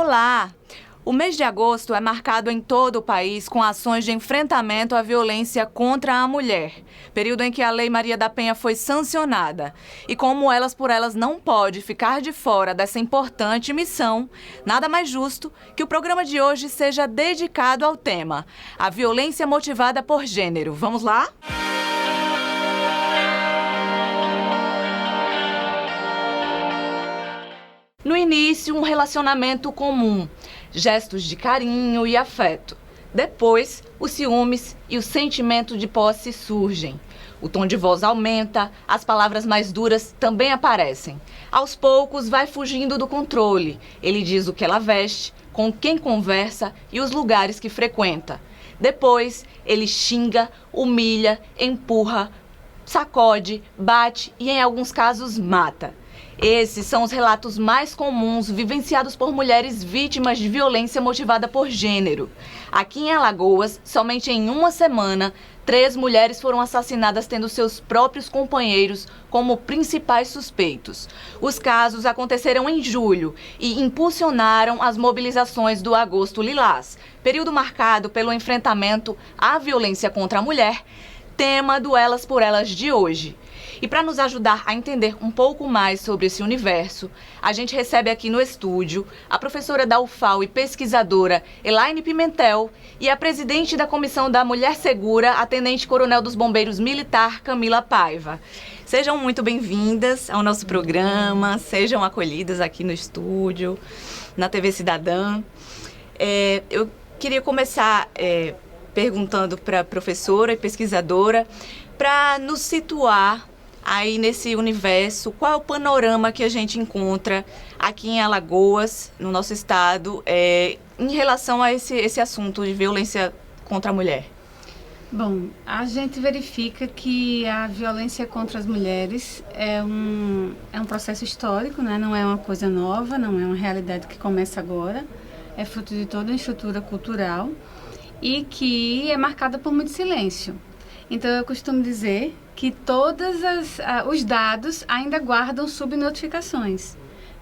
Olá! O mês de agosto é marcado em todo o país com ações de enfrentamento à violência contra a mulher, período em que a Lei Maria da Penha foi sancionada. E como Elas por Elas não pode ficar de fora dessa importante missão, nada mais justo que o programa de hoje seja dedicado ao tema: a violência motivada por gênero. Vamos lá? No início, um relacionamento comum, gestos de carinho e afeto. Depois, os ciúmes e o sentimento de posse surgem. O tom de voz aumenta, as palavras mais duras também aparecem. Aos poucos, vai fugindo do controle. Ele diz o que ela veste, com quem conversa e os lugares que frequenta. Depois, ele xinga, humilha, empurra, sacode, bate e, em alguns casos, mata. Esses são os relatos mais comuns vivenciados por mulheres vítimas de violência motivada por gênero. Aqui em Alagoas, somente em uma semana, 3 mulheres foram assassinadas tendo seus próprios companheiros como principais suspeitos. Os casos aconteceram em julho e impulsionaram as mobilizações do Agosto Lilás, período marcado pelo enfrentamento à violência contra a mulher, tema do Elas por Elas de hoje. E para nos ajudar a entender um pouco mais sobre esse universo, a gente recebe aqui no estúdio a professora da UFAL e pesquisadora Elaine Pimentel e a presidente da Comissão da Mulher Segura, a tenente-coronel dos Bombeiros Militar, Camila Paiva. Sejam muito bem-vindas ao nosso programa, sejam acolhidas aqui no estúdio, na TV Cidadã. Eu queria começar perguntando para a professora e pesquisadora para nos situar aí nesse universo, qual é o panorama que a gente encontra aqui em Alagoas, no nosso estado, em relação a esse assunto de violência contra a mulher? Bom, a gente verifica que a violência contra as mulheres é um processo histórico, né? Não é uma coisa nova, não é uma realidade que começa agora, é fruto de toda uma estrutura cultural e que é marcada por muito silêncio. Então, eu costumo dizer que todos os dados ainda guardam subnotificações,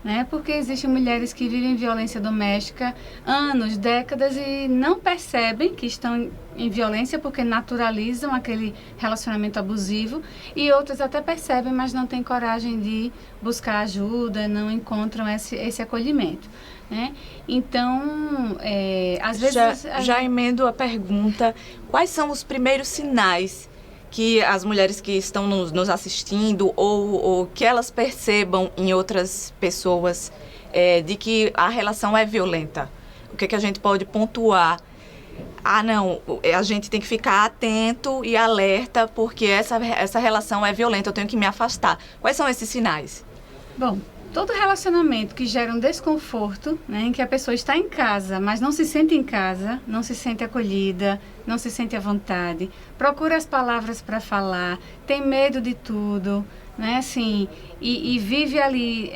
né? Porque existem mulheres que vivem violência doméstica anos, décadas e não percebem que estão em violência porque naturalizam aquele relacionamento abusivo, e outras até percebem, mas não têm coragem de buscar ajuda, não encontram esse acolhimento, né? Então, às vezes... Já emendo a pergunta: quais são os primeiros sinais que as mulheres que estão nos assistindo ou que elas percebam em outras pessoas de que a relação é violenta? O que a gente pode pontuar? Não, a gente tem que ficar atento e alerta porque essa relação é violenta, eu tenho que me afastar. Quais são esses sinais? Bom, todo relacionamento que gera um desconforto, né, em que a pessoa está em casa, mas não se sente em casa, não se sente acolhida, não se sente à vontade, procura as palavras para falar, tem medo de tudo, né, assim, e vive ali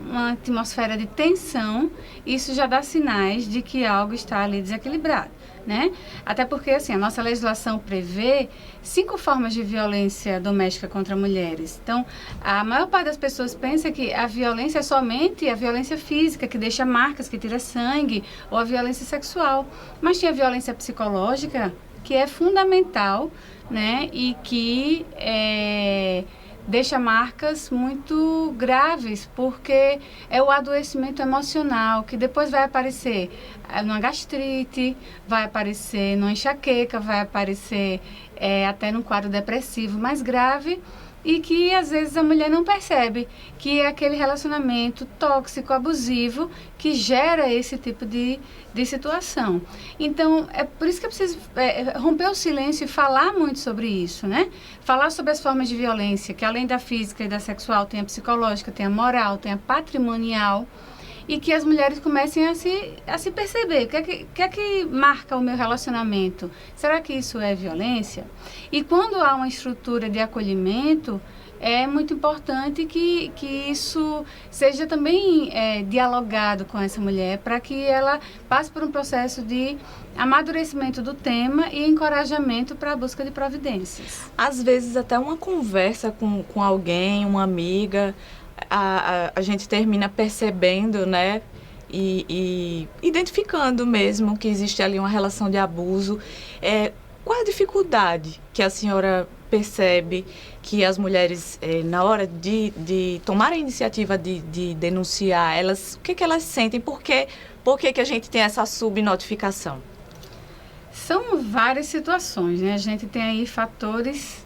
uma atmosfera de tensão, isso já dá sinais de que algo está ali desequilibrado, né? Até porque, assim, a nossa legislação prevê 5 formas de violência doméstica contra mulheres. Então, a maior parte das pessoas pensa que a violência é somente a violência física, que deixa marcas, que tira sangue, ou a violência sexual. Mas tem a violência psicológica, que é fundamental, né? E que deixa marcas muito graves, porque é o adoecimento emocional, que depois vai aparecer numa gastrite, vai aparecer numa enxaqueca, vai aparecer até num quadro depressivo mais grave, e que às vezes a mulher não percebe que é aquele relacionamento tóxico, abusivo, que gera esse tipo de situação. Então, é por isso que é preciso romper o silêncio e falar muito sobre isso, né? Falar sobre as formas de violência, que além da física e da sexual, tem a psicológica, tem a moral, tem a patrimonial, e que as mulheres comecem a se perceber. O que é que marca o meu relacionamento? Será que isso é violência? E quando há uma estrutura de acolhimento, é muito importante que isso seja também dialogado com essa mulher, para que ela passe por um processo de amadurecimento do tema e encorajamento para a busca de providências. Às vezes até uma conversa com alguém, uma amiga, a gente termina percebendo, né, e identificando mesmo que existe ali uma relação de abuso. Qual a dificuldade que a senhora percebe que as mulheres, na hora de tomar a iniciativa de denunciar, o que elas sentem? Por que a gente tem essa subnotificação? São várias situações, né? A gente tem aí fatores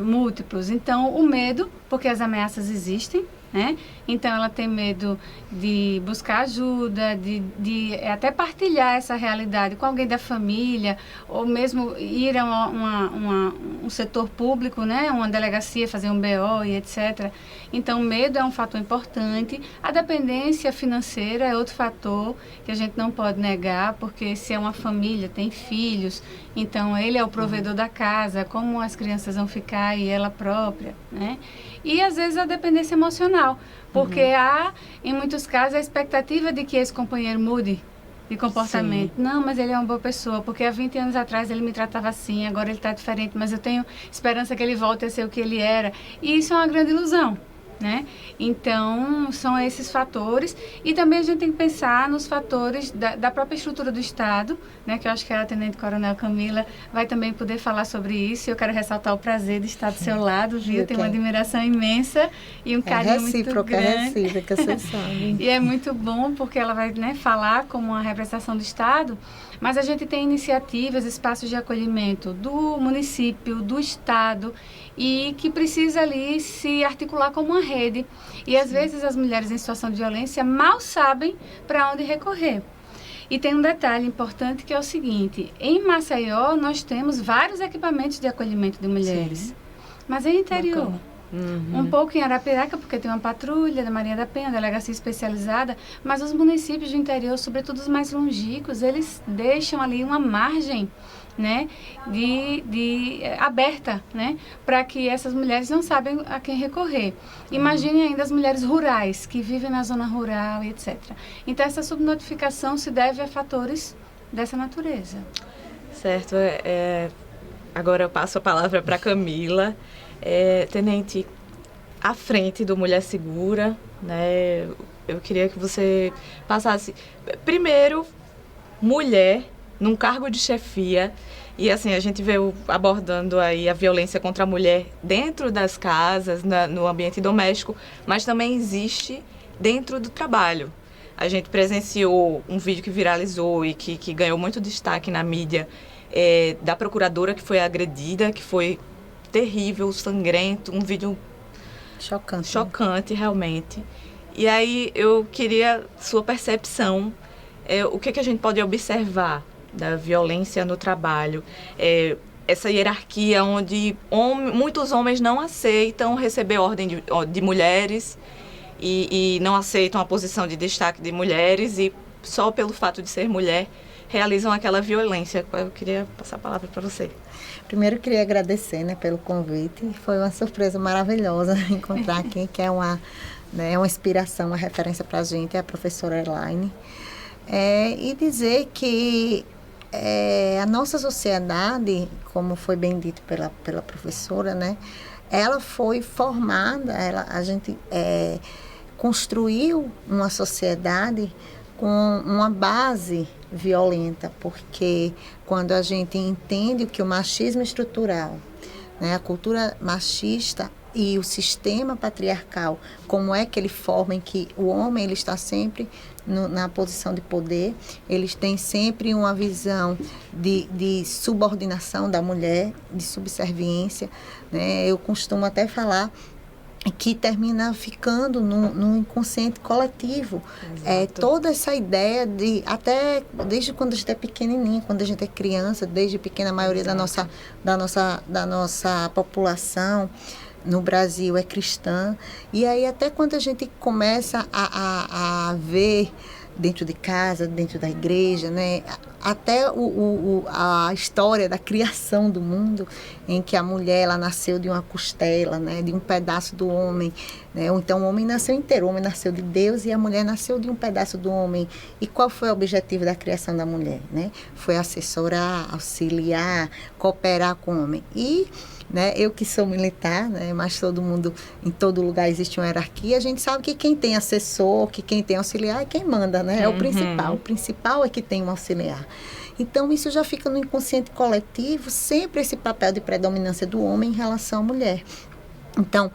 múltiplos. Então, o medo, porque as ameaças existem, né? Então, ela tem medo de buscar ajuda, de até partilhar essa realidade com alguém da família, ou mesmo ir a um setor público, né? Uma delegacia, fazer um BO e etc. Então, o medo é um fator importante. A dependência financeira é outro fator que a gente não pode negar, porque se é uma família, tem filhos, então ele é o provedor da casa, como as crianças vão ficar e ela própria, né? E, às vezes, a dependência emocional, porque há, em muitos casos, a expectativa de que esse companheiro mude de comportamento. Sim. Não, mas ele é uma boa pessoa, porque há 20 anos atrás ele me tratava assim, agora ele está diferente, mas eu tenho esperança que ele volte a ser o que ele era. E isso é uma grande ilusão, né? Então, são esses fatores. E também a gente tem que pensar nos fatores da própria estrutura do Estado, né? Que eu acho que a Tenente Coronel Camila vai também poder falar sobre isso. Eu quero ressaltar o prazer de estar do seu lado, viu? Tenho uma admiração imensa e um carinho muito grande. É recíproca, vocês sabem. E é muito bom porque ela vai, né, falar como uma representação do Estado. Mas a gente tem iniciativas, espaços de acolhimento do município, do Estado, e que precisa ali se articular como uma rede. E às vezes as mulheres em situação de violência mal sabem para onde recorrer. E tem um detalhe importante que é o seguinte: em Maceió nós temos vários equipamentos de acolhimento de mulheres, sim, mas é interior. Um pouco em Arapiraca, porque tem uma patrulha da Marinha da Penha, delegacia especializada, mas os municípios do interior, sobretudo os mais longínquos, eles deixam ali uma margem, né, aberta, né, para que essas mulheres não sabem a quem recorrer. Imagine ainda as mulheres rurais, que vivem na zona rural e etc. Então, essa subnotificação se deve a fatores dessa natureza. Certo. Agora eu passo a palavra para Camila. Tenente, à frente do Mulher Segura, né, eu queria que você passasse, primeiro, mulher num cargo de chefia, e assim, a gente veio abordando aí a violência contra a mulher dentro das casas, no ambiente doméstico, mas também existe dentro do trabalho. A gente presenciou um vídeo que viralizou e que ganhou muito destaque na mídia, da procuradora que foi agredida, que foi terrível, sangrento, um vídeo chocante, realmente. E aí eu queria sua percepção, o que a gente pode observar da violência no trabalho, essa hierarquia onde muitos homens não aceitam receber ordem de mulheres e não aceitam a posição de destaque de mulheres e só pelo fato de ser mulher realizam aquela violência. Eu queria passar a palavra para você. Primeiro, eu queria agradecer, né, pelo convite. Foi uma surpresa maravilhosa encontrar aqui, que é uma inspiração, uma referência para a gente, é a professora Elaine. E dizer que a nossa sociedade, como foi bem dito pela professora, né, ela foi formada, a gente construiu uma sociedade com uma base violenta, porque quando a gente entende que o machismo estrutural, né, a cultura machista e o sistema patriarcal, como é que ele forma, em que o homem ele está sempre na posição de poder, eles têm sempre uma visão de subordinação da mulher, de subserviência, né? Eu costumo até falar que termina ficando no inconsciente coletivo. Toda essa ideia até desde quando a gente é pequenininho, quando a gente é criança, desde pequena, a maioria da nossa população no Brasil é cristã. E aí até quando a gente começa a ver dentro de casa, dentro da igreja, né? Até a história da criação do mundo, em que a mulher ela nasceu de uma costela, né? De um pedaço do homem, né? Ou então o homem nasceu inteiro, o homem nasceu de Deus e a mulher nasceu de um pedaço do homem. E qual foi o objetivo da criação da mulher, né? Foi assessorar, auxiliar, cooperar com o homem. E, né, eu que sou militar, né, mas todo mundo, em todo lugar existe uma hierarquia, a gente sabe que quem tem assessor, que quem tem auxiliar é quem manda, né? É o principal. O principal é que tem um auxiliar. Então, isso já fica no inconsciente coletivo, sempre esse papel de predominância do homem em relação à mulher. Então,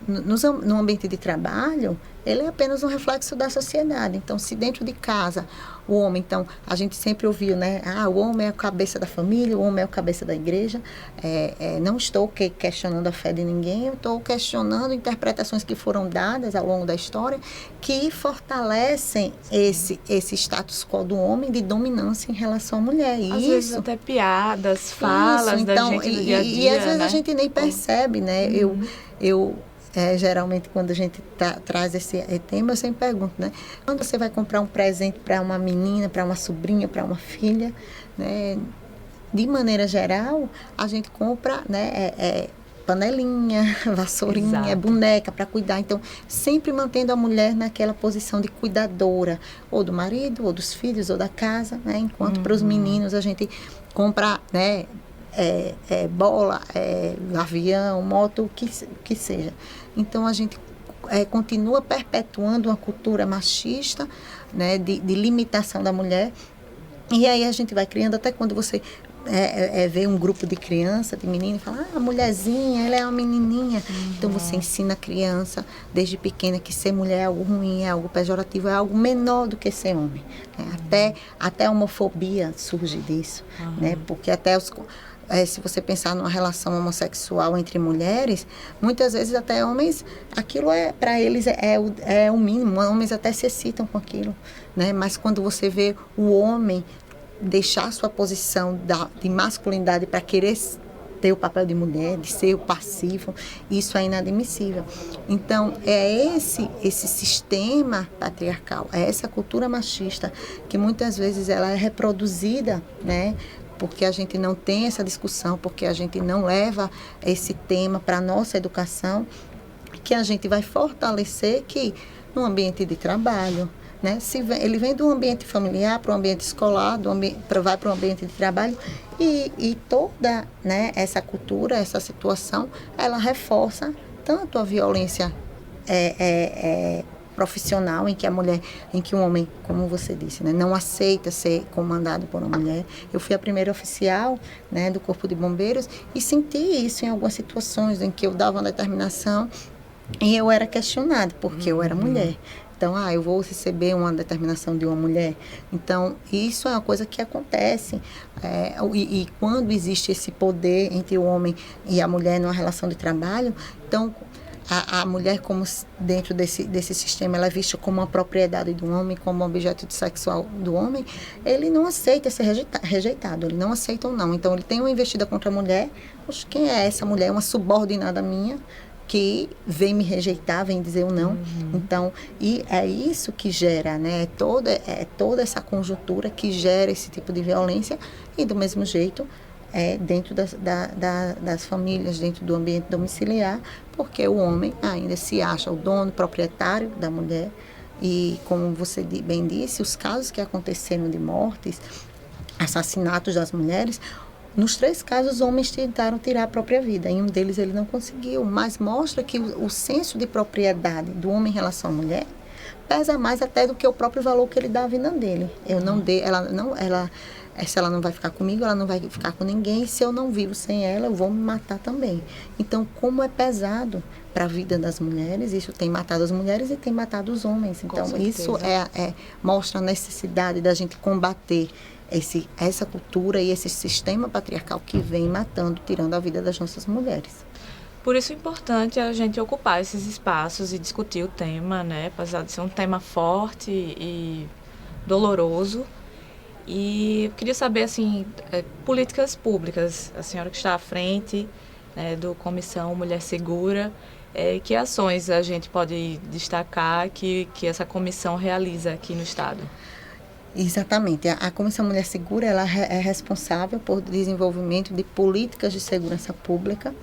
no ambiente de trabalho, ele é apenas um reflexo da sociedade. Então, se dentro de casa, o homem, então, a gente sempre ouviu, né? O homem é a cabeça da família, o homem é a cabeça da igreja. Não estou questionando a fé de ninguém, eu estou questionando interpretações que foram dadas ao longo da história que fortalecem esse status quo do homem de dominância em relação à mulher. Às vezes até piadas, falas da gente no dia a dia, e às vezes né? a gente nem percebe, né? Geralmente, quando a gente traz esse tema, eu sempre pergunto, né? Quando você vai comprar um presente para uma menina, para uma sobrinha, para uma filha, né? De maneira geral, a gente compra, né? Panelinha, vassourinha, Exato. boneca para cuidar. Então, sempre mantendo a mulher naquela posição de cuidadora, ou do marido, ou dos filhos, ou da casa, né? Enquanto para os meninos a gente compra, né? Bola, avião, moto, o que seja. Então, a gente continua perpetuando uma cultura machista, né, de limitação da mulher. E aí a gente vai criando, até quando você vê um grupo de criança, de menino, e fala, a mulherzinha, ela é uma menininha. Então, você ensina a criança, desde pequena, que ser mulher é algo ruim, é algo pejorativo, é algo menor do que ser homem. Até a homofobia surge disso, né? Porque até se você pensar numa relação homossexual entre mulheres, muitas vezes até homens, aquilo para eles é o mínimo, homens até se excitam com aquilo, né? Mas quando você vê o homem deixar sua posição de masculinidade para querer ter o papel de mulher, de ser o passivo, isso é inadmissível. Então, é esse sistema patriarcal, é essa cultura machista que muitas vezes ela é reproduzida, né? Porque a gente não tem essa discussão, porque a gente não leva esse tema para a nossa educação, que a gente vai fortalecer que no ambiente de trabalho, né? Ele vem do ambiente familiar para o ambiente escolar, vai para o ambiente de trabalho, e toda, né, essa cultura, essa situação, ela reforça tanto a violência profissional, em que um homem, como você disse, né, não aceita ser comandado por uma mulher. Eu fui a primeira oficial, né, do Corpo de Bombeiros e senti isso em algumas situações em que eu dava uma determinação e eu era questionada porque eu era mulher. Então, eu vou receber uma determinação de uma mulher. Então, isso é uma coisa que acontece. E quando existe esse poder entre o homem e a mulher numa relação de trabalho, então a mulher, como dentro desse sistema, ela é vista como uma propriedade do homem, como um objeto sexual do homem, ele não aceita ser rejeitado, ele não aceita ou não. Então, ele tem uma investida contra a mulher. Poxa, quem é essa mulher? É uma subordinada minha que vem me rejeitar, vem dizer o não. Então, e é isso que gera, né? Toda essa conjuntura que gera esse tipo de violência e, do mesmo jeito, dentro das famílias, dentro do ambiente domiciliar, porque o homem ainda se acha o dono, proprietário da mulher. E, como você bem disse, os casos que aconteceram de mortes, assassinatos das mulheres, nos 3 casos, os homens tentaram tirar a própria vida. Em um deles, ele não conseguiu, mas mostra que o senso de propriedade do homem em relação à mulher pesa mais até do que o próprio valor que ele dá à vida dele. Se ela não vai ficar comigo, ela não vai ficar com ninguém. Se eu não vivo sem ela, eu vou me matar também. Então, como é pesado para a vida das mulheres, isso tem matado as mulheres e tem matado os homens. Então, isso mostra a necessidade da gente combater essa cultura e esse sistema patriarcal que vem matando, tirando a vida das nossas mulheres. Por isso é importante a gente ocupar esses espaços e discutir o tema, né? Apesar de ser um tema forte e doloroso. E eu queria saber, assim, políticas públicas, a senhora que está à frente, né, do Comissão Mulher Segura, que ações a gente pode destacar que essa comissão realiza aqui no Estado? Exatamente. A Comissão Mulher Segura, ela é responsável por desenvolvimento de políticas de segurança pública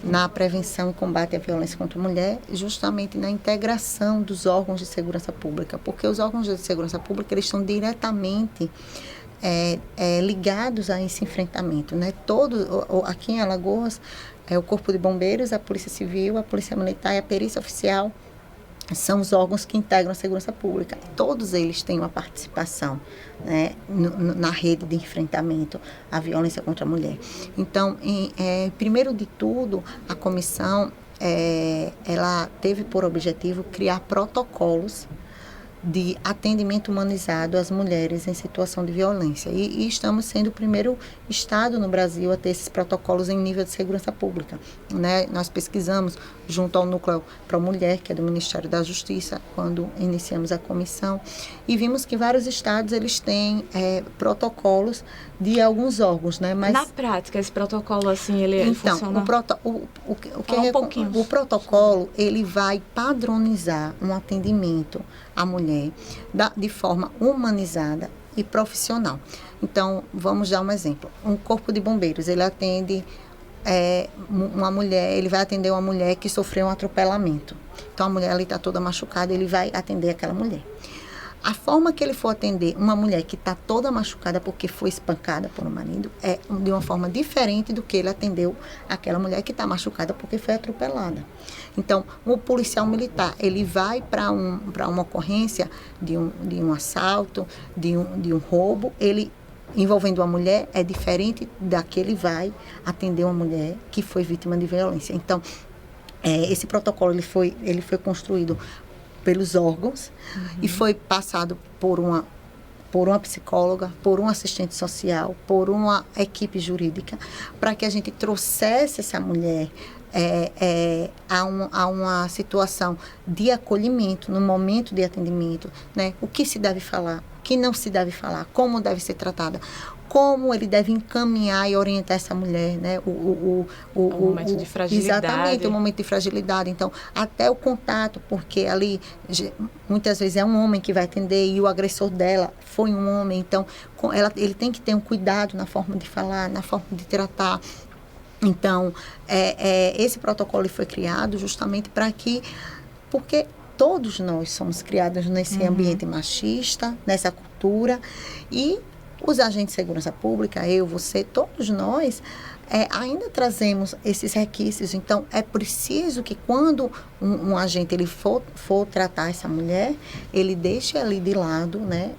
na prevenção e combate à violência contra a mulher, justamente na integração dos órgãos de segurança pública, porque os órgãos de segurança pública eles estão diretamente ligados a esse enfrentamento, né? Aqui em Alagoas, o Corpo de Bombeiros, a Polícia Civil, a Polícia Militar e a Perícia Oficial são os órgãos que integram a segurança pública. Todos eles têm uma participação, né, na rede de enfrentamento à violência contra a mulher. Então, primeiro de tudo, a comissão ela teve por objetivo criar protocolos de atendimento humanizado às mulheres em situação de violência. E estamos sendo o primeiro estado no Brasil a ter esses protocolos em nível de segurança pública, né? Nós pesquisamos junto ao Núcleo Pro Mulher, que é do Ministério da Justiça, quando iniciamos a comissão, e vimos que vários estados eles têm protocolos de alguns órgãos, né? Mas na prática, esse protocolo assim, ele funciona? O protocolo ele vai padronizar um atendimento à mulher de forma humanizada e profissional. Então, vamos dar um exemplo. Um corpo de bombeiros, ele atende uma mulher, ele vai atender uma mulher que sofreu um atropelamento. Então, a mulher ali está toda machucada, ele vai atender aquela mulher. A forma que ele for atender uma mulher que está toda machucada porque foi espancada por um marido é de uma forma diferente do que ele atendeu aquela mulher que está machucada porque foi atropelada. Então, o policial militar, ele vai para uma ocorrência de um assalto, de um roubo, ele envolvendo uma mulher é diferente da que ele vai atender uma mulher que foi vítima de violência. Então, esse protocolo ele foi construído pelos órgãos e foi passado por uma psicóloga, por um assistente social, por uma equipe jurídica, para que a gente trouxesse essa mulher a uma situação de acolhimento no momento de atendimento, né? O que se deve falar, o que não se deve falar, como deve ser tratada, como ele deve encaminhar e orientar essa mulher, né? O momento de fragilidade. Exatamente, o momento de fragilidade. Então, até o contato, porque ali muitas vezes é um homem que vai atender e o agressor dela foi um homem. Então, ele tem que ter um cuidado na forma de falar, na forma de tratar. Então, esse protocolo foi criado justamente porque todos nós somos criados nesse ambiente machista, nessa cultura, e os agentes de segurança pública, eu, você, todos nós, ainda trazemos esses requisitos. Então, é preciso que quando um agente ele for tratar essa mulher, ele deixe ali de lado, né,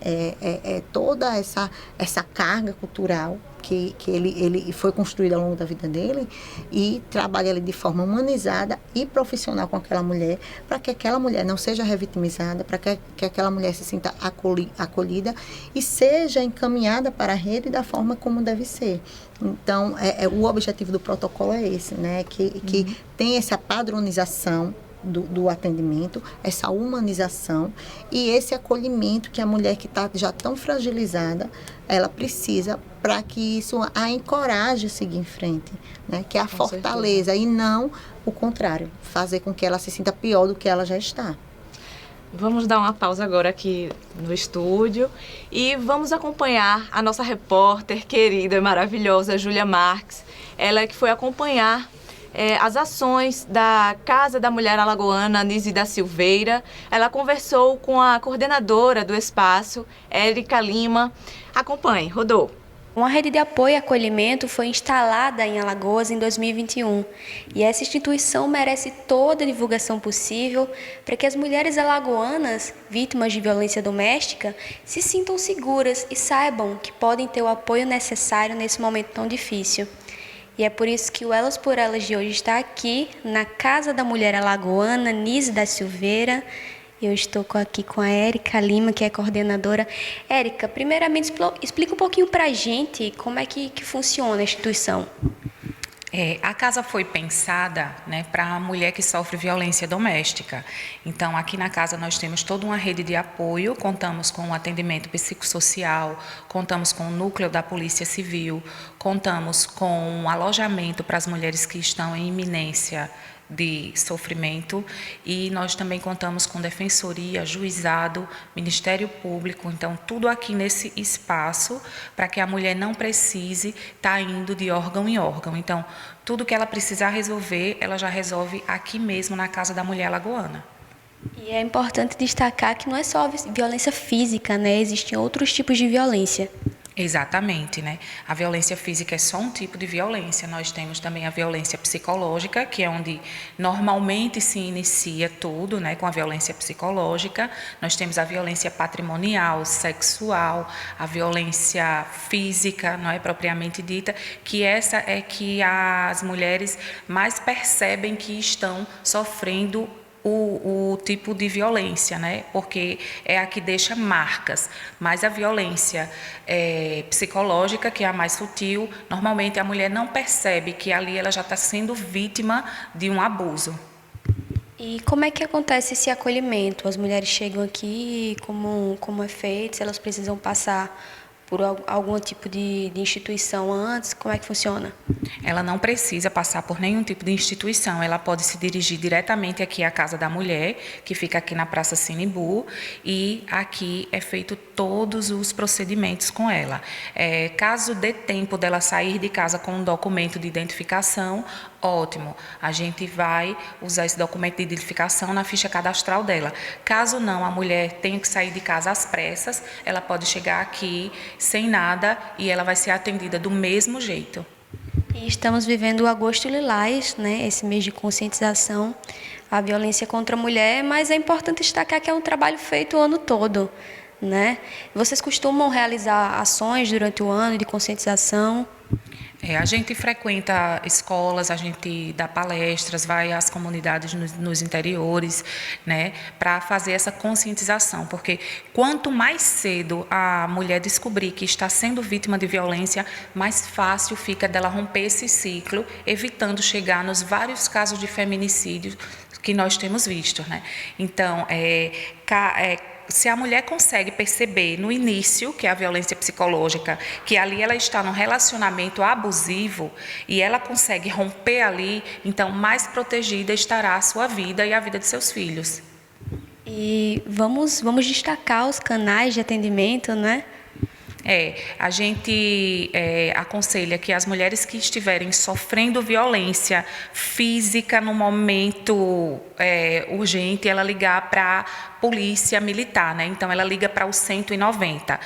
toda essa carga cultural que ele foi construído ao longo da vida dele e trabalhe ali de forma humanizada e profissional com aquela mulher, para que aquela mulher não seja revitimizada, para que aquela mulher se sinta acolhida e seja encaminhada para a rede da forma como deve ser. Então, o objetivo do protocolo é esse, né? Que tem essa padronização do atendimento, essa humanização e esse acolhimento que a mulher que está já tão fragilizada, ela precisa para que isso a encoraje a seguir em frente, né? Que é a fortaleza certeza. E não o contrário, fazer com que ela se sinta pior do que ela já está. Vamos dar uma pausa agora aqui no estúdio e vamos acompanhar a nossa repórter querida e maravilhosa, Júlia Marques. Ela que foi acompanhar as ações da Casa da Mulher Alagoana, Nise da Silveira. Ela conversou com a coordenadora do espaço, Érica Lima. Acompanhe, rodou. Uma rede de apoio e acolhimento foi instalada em Alagoas em 2021 e essa instituição merece toda a divulgação possível para que as mulheres alagoanas vítimas de violência doméstica se sintam seguras e saibam que podem ter o apoio necessário nesse momento tão difícil. E é por isso que o Elas por Elas de hoje está aqui na Casa da Mulher Alagoana, Nise da Silveira. Eu estou aqui com a Érica Lima, que é coordenadora. Érica, primeiramente explica um pouquinho para a gente como é que funciona a instituição. A casa foi pensada, né, para a mulher que sofre violência doméstica. Então, aqui na casa nós temos toda uma rede de apoio, contamos com o atendimento psicossocial, contamos com o núcleo da Polícia Civil, contamos com um alojamento para as mulheres que estão em iminência de sofrimento, e nós também contamos com defensoria, juizado, Ministério Público, então tudo aqui nesse espaço para que a mulher não precise estar indo de órgão em órgão. Então, tudo que ela precisar resolver, ela já resolve aqui mesmo na Casa da Mulher Alagoana. E é importante destacar que não é só violência física, né? Existem outros tipos de violência. Exatamente, né? A violência física é só um tipo de violência. Nós temos também a violência psicológica, que é onde normalmente se inicia tudo, né? Com a violência psicológica. Nós temos a violência patrimonial, sexual, a violência física, não é propriamente dita, que essa é que as mulheres mais percebem que estão sofrendo o tipo de violência, né? Porque é a que deixa marcas, mas a violência psicológica, que é a mais sutil, normalmente a mulher não percebe que ali ela já está sendo vítima de um abuso. E como é que acontece esse acolhimento? As mulheres chegam aqui, como é feito? Se elas precisam passar por algum tipo de instituição antes? Como é que funciona? Ela não precisa passar por nenhum tipo de instituição, ela pode se dirigir diretamente aqui à Casa da Mulher, que fica aqui na Praça Sinimbu, e aqui é feito todos os procedimentos com ela. Caso dê tempo dela sair de casa com um documento de identificação, ótimo, a gente vai usar esse documento de identificação na ficha cadastral dela. Caso não, a mulher tenha que sair de casa às pressas, ela pode chegar aqui sem nada e ela vai ser atendida do mesmo jeito. E estamos vivendo o Agosto Lilás, né? Esse mês de conscientização à violência contra a mulher, mas é importante destacar que é um trabalho feito o ano todo, né? Vocês costumam realizar ações durante o ano de conscientização? A gente frequenta escolas, a gente dá palestras, vai às comunidades nos interiores, né, para fazer essa conscientização, porque quanto mais cedo a mulher descobrir que está sendo vítima de violência, mais fácil fica dela romper esse ciclo, evitando chegar nos vários casos de feminicídio que nós temos visto, né? Então, se a mulher consegue perceber no início, que é a violência psicológica, que ali ela está num relacionamento abusivo e ela consegue romper ali, então mais protegida estará a sua vida e a vida de seus filhos. E vamos destacar os canais de atendimento, né? A gente aconselha que as mulheres que estiverem sofrendo violência física no momento urgente, ela ligar para a polícia militar, né? Então ela liga para o 190.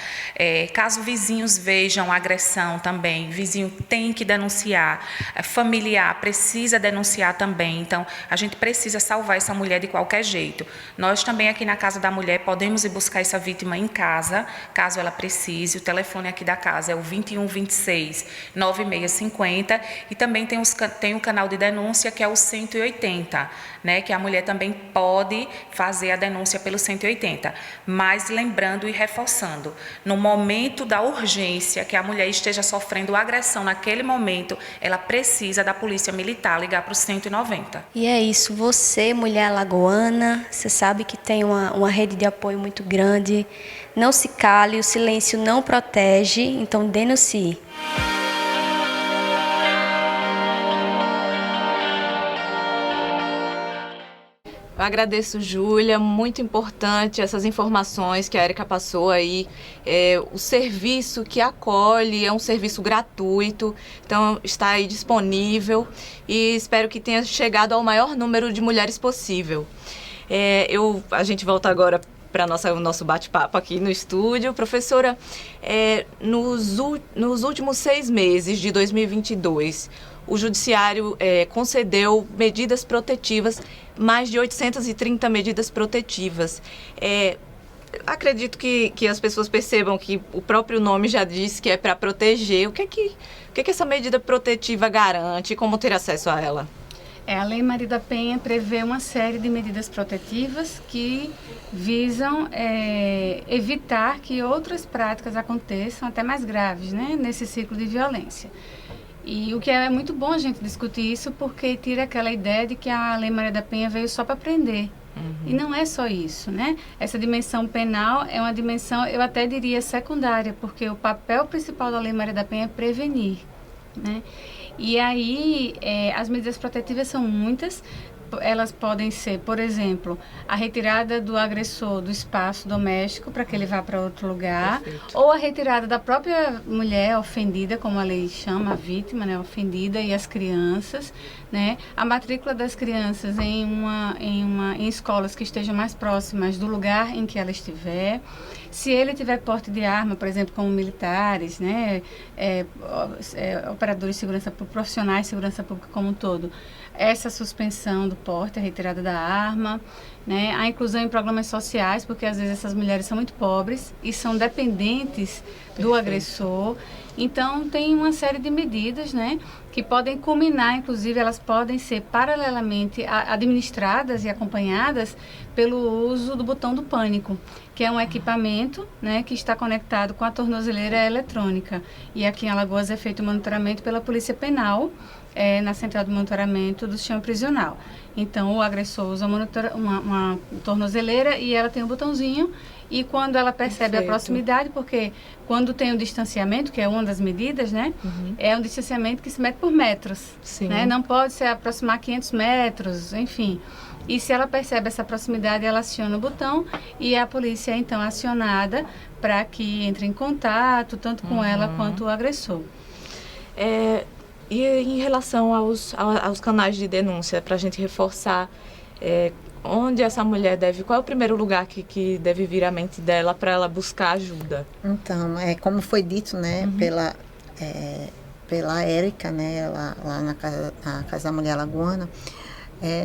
Caso vizinhos vejam agressão também, vizinho tem que denunciar, familiar precisa denunciar também. Então a gente precisa salvar essa mulher de qualquer jeito. Nós também aqui na Casa da Mulher podemos ir buscar essa vítima em casa, caso ela precise. O telefone aqui da casa é o 2126-9650 e também tem o canal de denúncia que é o 180, né, que a mulher também pode fazer a denúncia pelo 180. Mas lembrando e reforçando, no momento da urgência, que a mulher esteja sofrendo agressão naquele momento, ela precisa da polícia militar ligar para o 190. E é isso, você, mulher alagoana, você sabe que tem uma rede de apoio muito grande. Não se cale, o silêncio não protege, então denuncie. Eu agradeço, Júlia, muito importante essas informações que a Érica passou aí. O serviço que acolhe é um serviço gratuito, então está aí disponível e espero que tenha chegado ao maior número de mulheres possível. A gente volta agora para o nosso bate-papo aqui no estúdio. Professora, nos últimos 6 meses de 2022, o Judiciário concedeu medidas protetivas, mais de 830 medidas protetivas. Acredito que as pessoas percebam que o próprio nome já diz que é para proteger. O que é que essa medida protetiva garante e como ter acesso a ela? A Lei Maria da Penha prevê uma série de medidas protetivas que visam evitar que outras práticas aconteçam, até mais graves, né, nesse ciclo de violência. E o que é muito bom a gente discutir isso, porque tira aquela ideia de que a Lei Maria da Penha veio só para prender. E não é só isso, né? Essa dimensão penal é uma dimensão, eu até diria, secundária, porque o papel principal da Lei Maria da Penha é prevenir, né? E aí, as medidas protetivas são muitas. Elas podem ser, por exemplo, a retirada do agressor do espaço doméstico para que ele vá para outro lugar, ou a retirada da própria mulher ofendida, como a lei chama, a vítima, né, ofendida, e as crianças, né, a matrícula das crianças em escolas que estejam mais próximas do lugar em que ela estiver. Se ele tiver porte de arma, por exemplo, como militares, né, operadores de segurança pública, profissionais de segurança pública como um todo, essa suspensão do porte, a retirada da arma, né, a inclusão em programas sociais, porque às vezes essas mulheres são muito pobres e são dependentes do agressor. Então, tem uma série de medidas, né, que podem culminar, inclusive, elas podem ser paralelamente administradas e acompanhadas pelo uso do botão do pânico, que é um equipamento, né, que está conectado com a tornozeleira eletrônica. E aqui em Alagoas é feito o monitoramento pela Polícia Penal, na central de monitoramento do sistema prisional. Então, o agressor usa uma tornozeleira e ela tem um botãozinho, e quando ela percebe a proximidade, porque quando tem um distanciamento, que é uma das medidas, né, é um distanciamento que se mede por metros, né, não pode se aproximar 500 metros, enfim. E se ela percebe essa proximidade, ela aciona o botão e a polícia é então acionada para que entre em contato, tanto com ela quanto o agressor. E em relação aos canais de denúncia, para a gente reforçar, onde essa mulher qual é o primeiro lugar que deve vir à mente dela para ela buscar ajuda? Então, como foi dito, né, pela Érica, né, lá na Casa da Mulher Alagoana,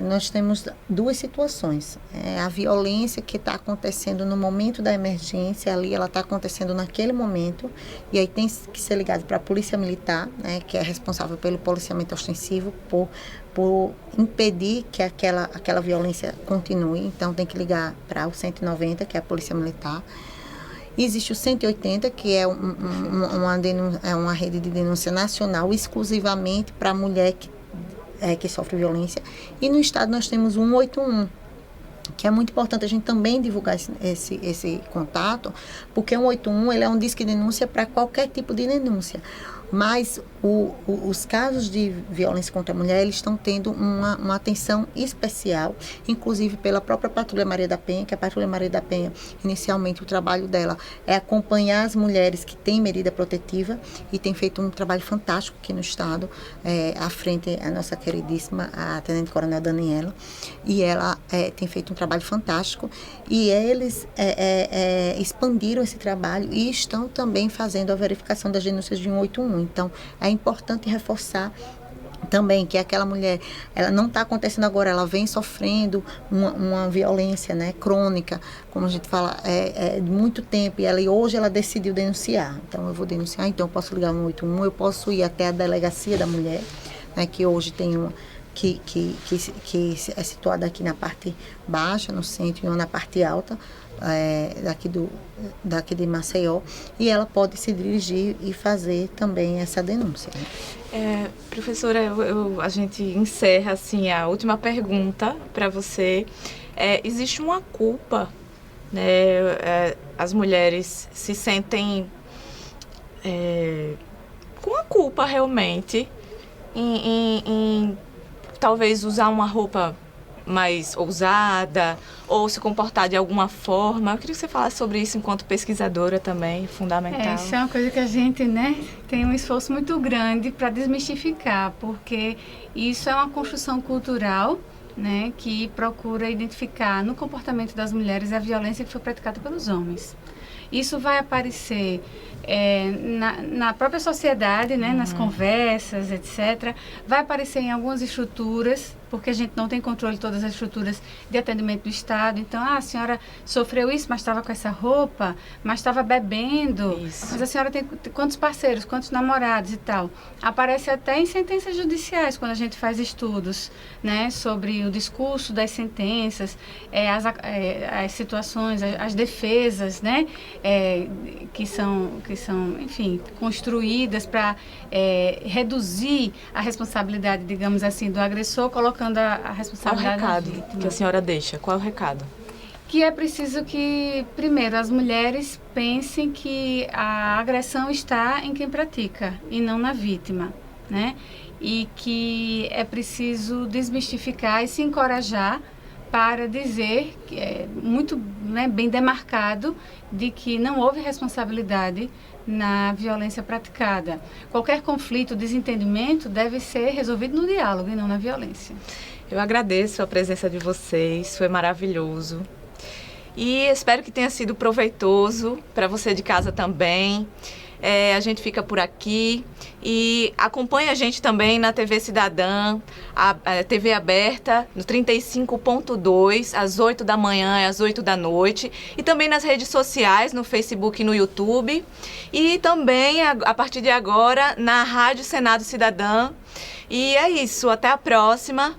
nós temos duas situações. A violência que está acontecendo no momento da emergência, ali ela está acontecendo naquele momento, e aí tem que ser ligado para a Polícia Militar, né, que é responsável pelo policiamento ostensivo, por impedir que aquela violência continue. Então tem que ligar para o 190, que é a Polícia Militar. E existe o 180, que é uma rede de denúncia nacional exclusivamente para a mulher que sofre violência. E no estado nós temos o 181, que é muito importante a gente também divulgar esse contato, porque o 181 ele é um disque de denúncia para qualquer tipo de denúncia. Mas os casos de violência contra a mulher, eles estão tendo uma atenção especial, inclusive pela própria Patrulha Maria da Penha, que a Patrulha Maria da Penha, inicialmente o trabalho dela é acompanhar as mulheres que têm medida protetiva, e tem feito um trabalho fantástico aqui no estado, à frente a nossa queridíssima, a Tenente Coronel Daniela, e ela tem feito um trabalho fantástico, e eles expandiram esse trabalho e estão também fazendo a verificação das denúncias de 181. Então, é importante reforçar também que aquela mulher, ela não está acontecendo agora, ela vem sofrendo uma violência, né, crônica, como a gente fala, de muito tempo, e hoje ela decidiu denunciar. Então, eu vou denunciar, então eu posso ligar 181, eu posso ir até a delegacia da mulher, né, que hoje tem uma que é situada aqui na parte baixa, no centro, e uma na parte alta, daqui de Maceió, e ela pode se dirigir e fazer também essa denúncia. Professora, a gente encerra assim a última pergunta para você. Existe uma culpa, né? As mulheres se sentem com a culpa realmente em talvez usar uma roupa mais ousada ou se comportar de alguma forma. Eu queria que você falasse sobre isso enquanto pesquisadora também, fundamental. Isso é uma coisa que a gente, né, tem um esforço muito grande para desmistificar, porque isso é uma construção cultural, né, que procura identificar no comportamento das mulheres a violência que foi praticada pelos homens. Isso vai aparecer na própria sociedade, né, nas conversas, etc. Vai aparecer em algumas estruturas, porque a gente não tem controle de todas as estruturas de atendimento do Estado. Então, a senhora sofreu isso, mas estava com essa roupa, mas estava bebendo. Isso. Mas a senhora tem quantos parceiros, quantos namorados e tal. Aparece até em sentenças judiciais, quando a gente faz estudos, né, sobre o discurso das sentenças, as situações, as defesas, né, que são, enfim, construídas para reduzir a responsabilidade, digamos assim, do agressor, colocando a responsabilidade. Qual o recado que a senhora deixa? Qual é o recado? Que é preciso que, primeiro, as mulheres pensem que a agressão está em quem pratica e não na vítima, né? e que é preciso desmistificar e se encorajar para dizer, que é muito, né, bem demarcado, de que não houve responsabilidade na violência praticada. Qualquer conflito, desentendimento deve ser resolvido no diálogo e não na violência. Eu agradeço a presença de vocês, foi maravilhoso. E espero que tenha sido proveitoso para você de casa também. A gente fica por aqui e acompanha a gente também na TV Cidadã, a TV aberta, no 35.2, às 8 da manhã e às 8 da noite. E também nas redes sociais, no Facebook e no YouTube. E também, a partir de agora, na Rádio Senado Cidadã. E é isso, até a próxima.